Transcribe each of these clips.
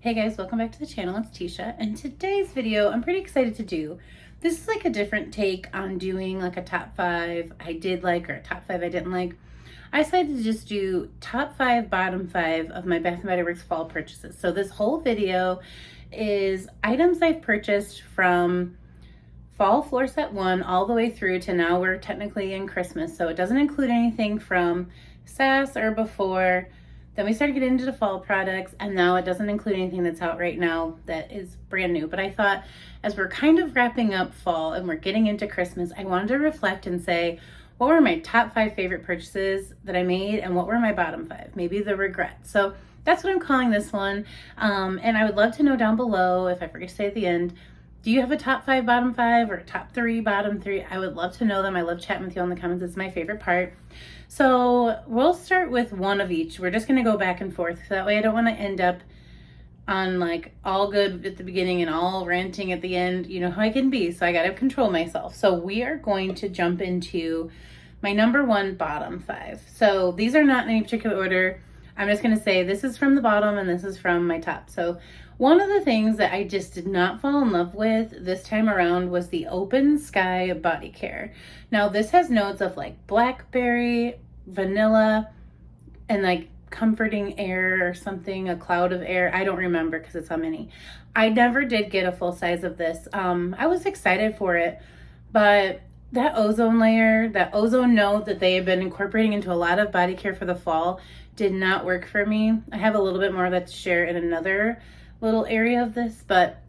Hey guys, welcome back to the channel. It's Teesha, and today's video I'm pretty excited to do. This is like a different take on doing like a top 5 I did like or a top 5 I didn't like. I decided to just do top 5, bottom 5 of my Bath & Body Works fall purchases. So this whole video is items I've purchased from fall floor set 1 all the way through to now we're technically in Christmas. So it doesn't include anything from SAS or before. Then we started getting into the fall products, and now it doesn't include anything that's out right now that is brand new. But I thought as we're kind of wrapping up fall and we're getting into Christmas, I wanted to reflect and say, what were my top 5 favorite purchases that I made and what were my bottom 5? Maybe the regrets. So that's what I'm calling this one. And I would love to know down below, if I forget to say at the end, do you have a top 5, bottom 5, or top 3, bottom 3? I would love to know them. I love chatting with you in the comments. It's my favorite part. So we'll start with one of each. We're just going to go back and forth. So that way I don't want to end up on like all good at the beginning and all ranting at the end. You know how I can be. So I got to control myself. So we are going to jump into my number 1 bottom 5. So these are not in any particular order. I'm just going to say this is from the bottom and this is from my top. So one of the things that I just did not fall in love with this time around was the Open Sky Body Care. Now this has notes of like blackberry, vanilla, and like comforting air or something, a cloud of air. I don't remember because it's how many. I never did get a full size of this. I was excited for it, but that ozone layer, that ozone note that they have been incorporating into a lot of body care for the fall did not work for me. I have a little bit more of that to share in another little area of this, but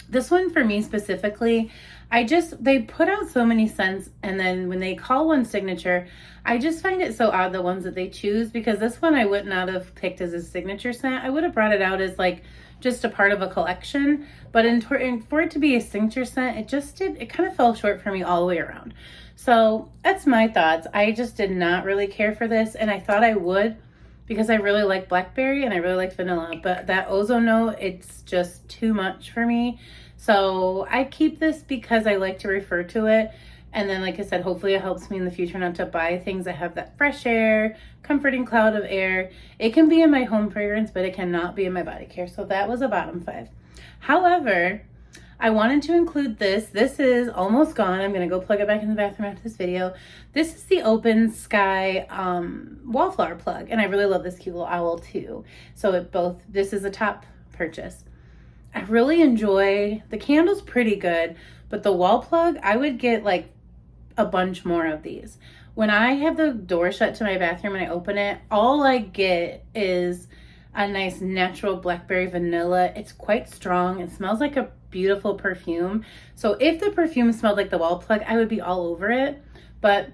this one for me specifically, they put out so many scents, and then when they call one signature, I just find it so odd the ones that they choose, because this one I would not have picked as a signature scent. I would have brought it out as like just a part of a collection, but for it to be a signature scent, it kind of fell short for me all the way around. So that's my thoughts. I just did not really care for this, and I thought I would, because I really like blackberry and I really like vanilla, but that ozone note, it's just too much for me. So I keep this because I like to refer to it. And then, like I said, hopefully it helps me in the future not to buy things that have that fresh air, comforting cloud of air. It can be in my home fragrance, but it cannot be in my body care. So that was a bottom 5. However, I wanted to include this. This is almost gone. I'm going to go plug it back in the bathroom after this video. This is the Open Sky wallflower plug, and I really love this cute little owl too. So this is a top purchase. I really enjoy, the candle's pretty good, but the wall plug, I would get like a bunch more of these. When I have the door shut to my bathroom and I open it, all I get is a nice natural blackberry vanilla. It's quite strong. It smells like a beautiful perfume. So if the perfume smelled like the wall plug, I would be all over it. But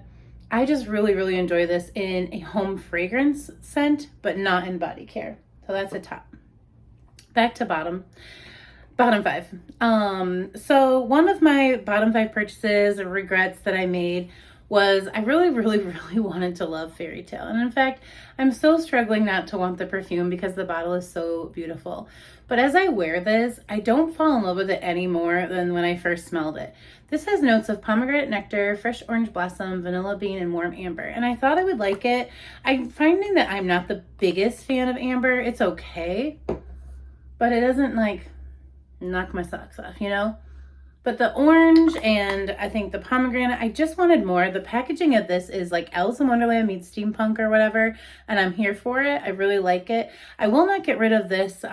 I just really, really enjoy this in a home fragrance scent, but not in body care. So that's a top. Back to bottom 5. So one of my bottom 5 purchases or regrets that I made was I really, really, really wanted to love Fairy Tale. And in fact, I'm still struggling not to want the perfume because the bottle is so beautiful. But as I wear this, I don't fall in love with it any more than when I first smelled it. This has notes of pomegranate nectar, fresh orange blossom, vanilla bean, and warm amber. And I thought I would like it. I'm finding that I'm not the biggest fan of amber. It's okay, but it doesn't like knock my socks off, you know? But the orange and I think the pomegranate, I just wanted more. The packaging of this is like Alice in Wonderland meets steampunk or whatever, and I'm here for it. I really like it. I will not get rid of this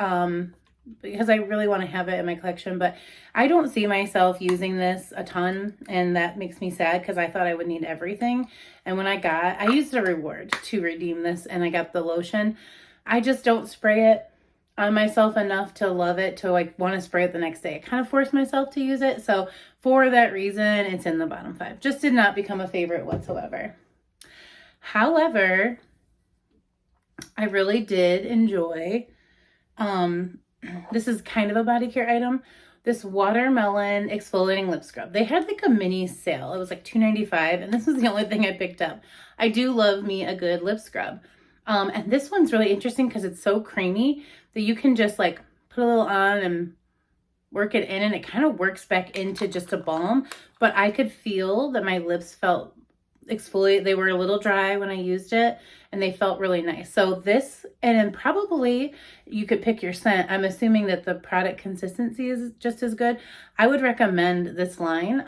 because I really want to have it in my collection, but I don't see myself using this a ton, and that makes me sad because I thought I would need everything. And when I used a reward to redeem this, and I got the lotion. I just don't spray it on myself enough to love it to like want to spray it the next day. I kind of forced myself to use it. So for that reason, it's in the bottom 5. Just did not become a favorite whatsoever. However, I really did enjoy, this is kind of a body care item, this watermelon exfoliating lip scrub. They had like a mini sale. It was like $2.95, and this was the only thing I picked up. I do love me a good lip scrub. And this one's really interesting because it's so creamy that you can just like put a little on and work it in, and it kind of works back into just a balm. But I could feel that my lips felt exfoliate. They were a little dry when I used it, and they felt really nice. So this, and then probably you could pick your scent. I'm assuming that the product consistency is just as good. I would recommend this line.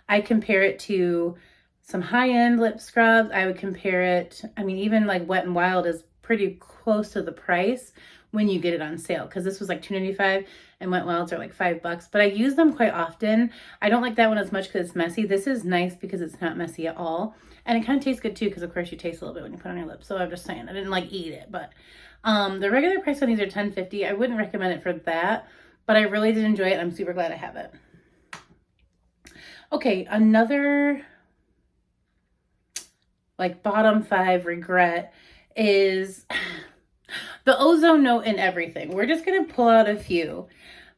I compare it to some high-end lip scrubs. I would compare it, I mean, even like Wet n Wild is pretty close to the price when you get it on sale, because this was like $2.95 and Wet n Wilds are like $5, but I use them quite often. I don't like that one as much because it's messy. This is nice because it's not messy at all, and it kind of tastes good too, because of course you taste a little bit when you put it on your lips. So I'm just saying, I didn't like eat it, but the regular price on these are $10.50. I wouldn't recommend it for that, but I really did enjoy it. I'm super glad I have it. Okay, another like bottom 5 regret is the ozone note in everything. We're just going to pull out a few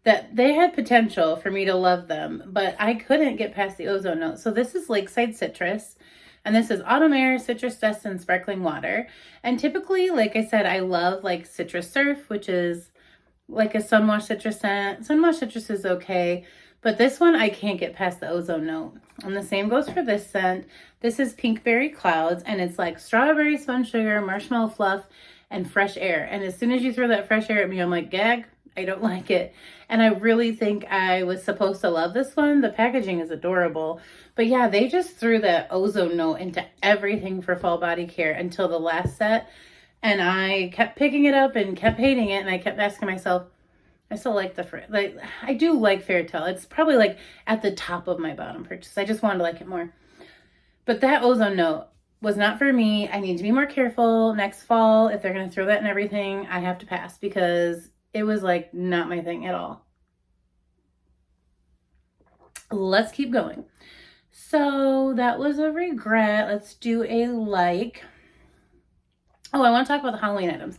that they had potential for me to love them, but I couldn't get past the ozone note. So this is Lakeside Citrus, and this is Autumn Air, Citrus Dust, and Sparkling Water. And typically, like I said, I love like Citrus Surf, which is like a Sunwash Citrus scent. Sunwash Citrus is okay, but this one I can't get past the ozone note. And the same goes for this scent. This is Pinkberry Clouds, and it's like strawberry, spun sugar, marshmallow fluff, and fresh air. And as soon as you throw that fresh air at me, I'm like, gag, I don't like it. And I really think I was supposed to love this one. The packaging is adorable. But yeah, they just threw that ozone note into everything for fall body care until the last set. And I kept picking it up and kept hating it. And I kept asking myself, I still like I do like Fairytale. It's probably like at the top of my bottom purchase. I just wanted to like it more. But that ozone note was not for me. I need to be more careful next fall. If they're going to throw that in everything, I have to pass, because it was like not my thing at all. Let's keep going. So that was a regret. Let's do a like. Oh, I want to talk about the Halloween items.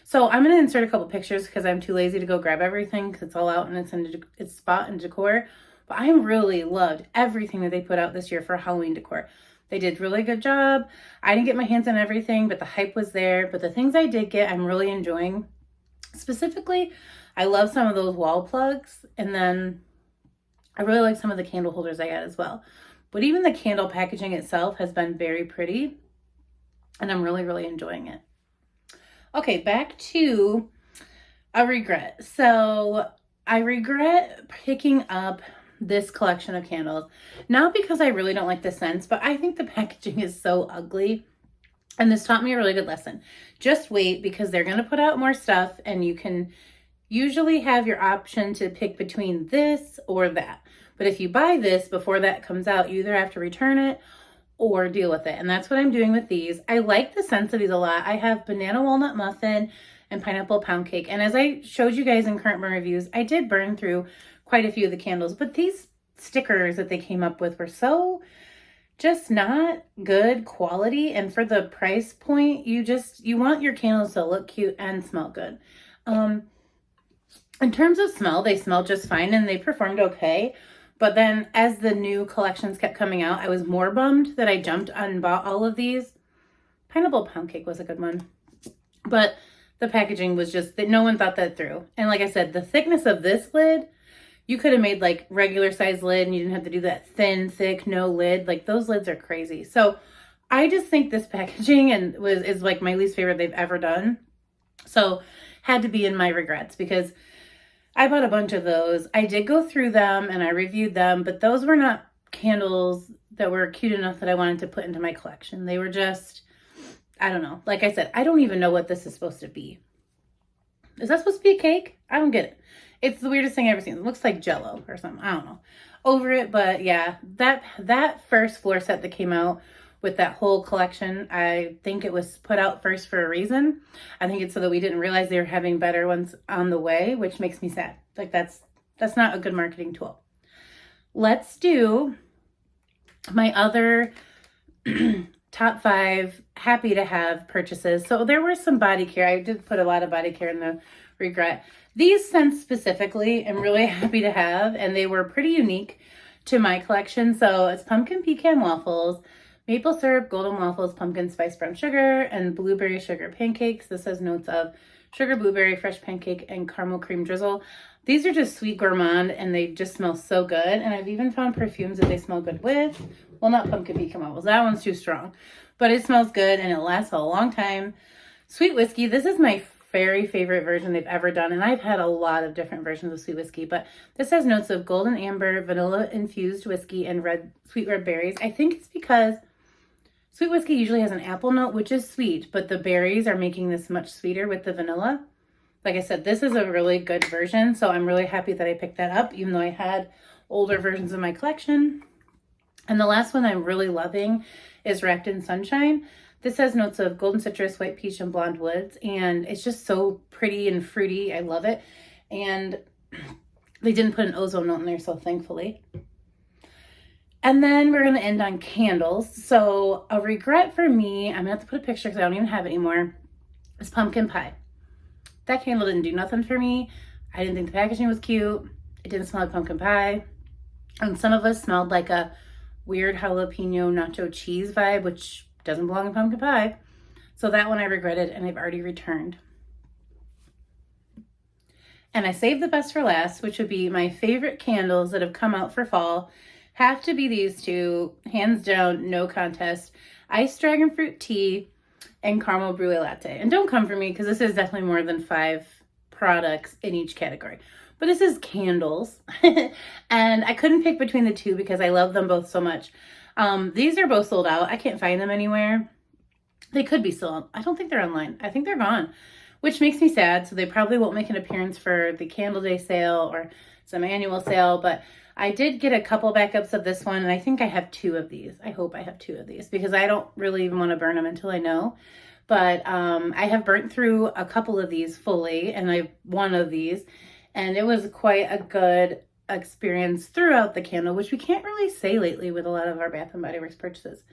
So I'm going to insert a couple pictures because I'm too lazy to go grab everything because it's all out and it's in its spot and decor. But I really loved everything that they put out this year for Halloween decor. They did really good job. I didn't get my hands on everything, but the hype was there. But the things I did get, I'm really enjoying. Specifically, I love some of those wall plugs. And then I really like some of the candle holders I got as well. But even the candle packaging itself has been very pretty. And I'm really, really enjoying it. Okay, back to a regret. So I regret picking up this collection of candles, not because I really don't like the scents, but I think the packaging is so ugly. And this taught me a really good lesson. Just wait, because they're going to put out more stuff, and you can usually have your option to pick between this or that. But if you buy this before that comes out, you either have to return it or deal with it. And that's what I'm doing with these. I like the scents of these a lot. I have banana walnut muffin and pineapple pound cake. And as I showed you guys in current burn reviews, I did burn through quite a few of the candles, but these stickers that they came up with were so just not good quality. And for the price point, you want your candles to look cute and smell good. In terms of smell, they smell just fine and they performed okay. But then as the new collections kept coming out, I was more bummed that I jumped and bought all of these. Pineapple pound cake was a good one. But the packaging was just, that no one thought that through. And like I said, the thickness of this lid, you could have made like regular size lid and you didn't have to do that thin, thick, no lid. Like those lids are crazy. So I just think this packaging is like my least favorite they've ever done. So had to be in my regrets, because I bought a bunch of those. I did go through them and I reviewed them, but those were not candles that were cute enough that I wanted to put into my collection. They were just, I don't know. Like I said, I don't even know what this is supposed to be. Is that supposed to be a cake? I don't get it. It's the weirdest thing I've ever seen. It looks like Jell-O or something. I don't know. Over it, but yeah, that first floor set that came out with that whole collection, I think it was put out first for a reason. I think it's so that we didn't realize they were having better ones on the way, which makes me sad. Like that's not a good marketing tool. Let's do my other top 5 happy to have purchases. So there were some body care. I did put a lot of body care in the regret. These scents specifically, I'm really happy to have, and they were pretty unique to my collection. So it's pumpkin pecan waffles, maple syrup, golden waffles, pumpkin spice brown sugar, and blueberry sugar pancakes. This has notes of sugar blueberry, fresh pancake, and caramel cream drizzle. These are just sweet gourmand and they just smell so good. And I've even found perfumes that they smell good with. Well, not pumpkin pecan mauves. That one's too strong. But it smells good and it lasts a long time. Sweet whiskey. This is my very favorite version they've ever done. And I've had a lot of different versions of sweet whiskey. But this has notes of golden amber, vanilla infused whiskey, and sweet red berries. I think it's because sweet whiskey usually has an apple note, which is sweet. But the berries are making this much sweeter with the vanilla. Like I said, this is a really good version, so I'm really happy that I picked that up, even though I had older versions in my collection. And the last one I'm really loving is Wrapped in Sunshine. This has notes of golden citrus, white peach, and blonde woods, and it's just so pretty and fruity. I love it. And they didn't put an ozone note in there, so thankfully. And then we're going to end on candles. So a regret for me, I'm going to have to put a picture because I don't even have it anymore, is pumpkin pie. That candle didn't do nothing for me. I didn't think the packaging was cute. It didn't smell like pumpkin pie. And some of us smelled like a weird jalapeno nacho cheese vibe, which doesn't belong in pumpkin pie. So that one I regretted and I've already returned. And I saved the best for last, which would be my favorite candles that have come out for fall. Have to be these two, hands down, no contest. Iced dragon fruit tea and caramel brulee latte. And don't come for me because this is definitely more than 5 products in each category. But this is candles. And I couldn't pick between the two because I love them both so much. These are both sold out. I can't find them anywhere. They could be still. I don't think they're online. I think they're gone, which makes me sad. So they probably won't make an appearance for the Candle Day sale or some annual sale. But I did get a couple backups of this one, and I think I have 2 of these. I hope I have 2 of these because I don't really even want to burn them until I know. But I have burnt through a couple of these fully, and I one of these, and it was quite a good experience throughout the candle, which we can't really say lately with a lot of our Bath and Body Works purchases.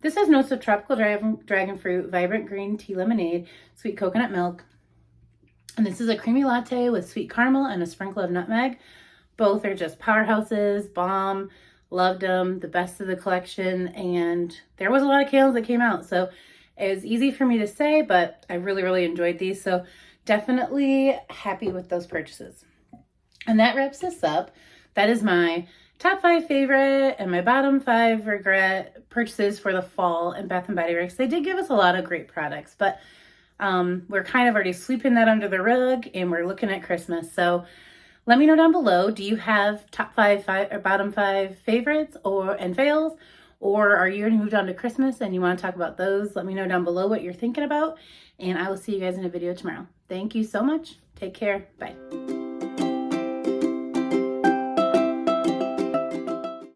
This has notes of tropical dragon fruit, vibrant green tea lemonade, sweet coconut milk, and this is a creamy latte with sweet caramel and a sprinkle of nutmeg. Both are just powerhouses, bomb, loved them, the best of the collection, and there was a lot of candles that came out, so it was easy for me to say, but I really, really enjoyed these, so definitely happy with those purchases. And that wraps this up. That is my top 5 favorite and my bottom 5 regret purchases for the fall in Bath and Body Works. They did give us a lot of great products, but we're kind of already sweeping that under the rug, and we're looking at Christmas, so let me know down below, do you have top 5 or bottom 5 favorites and fails? Or are you already moved on to Christmas and you want to talk about those? Let me know down below what you're thinking about. And I will see you guys in a video tomorrow. Thank you so much. Take care. Bye.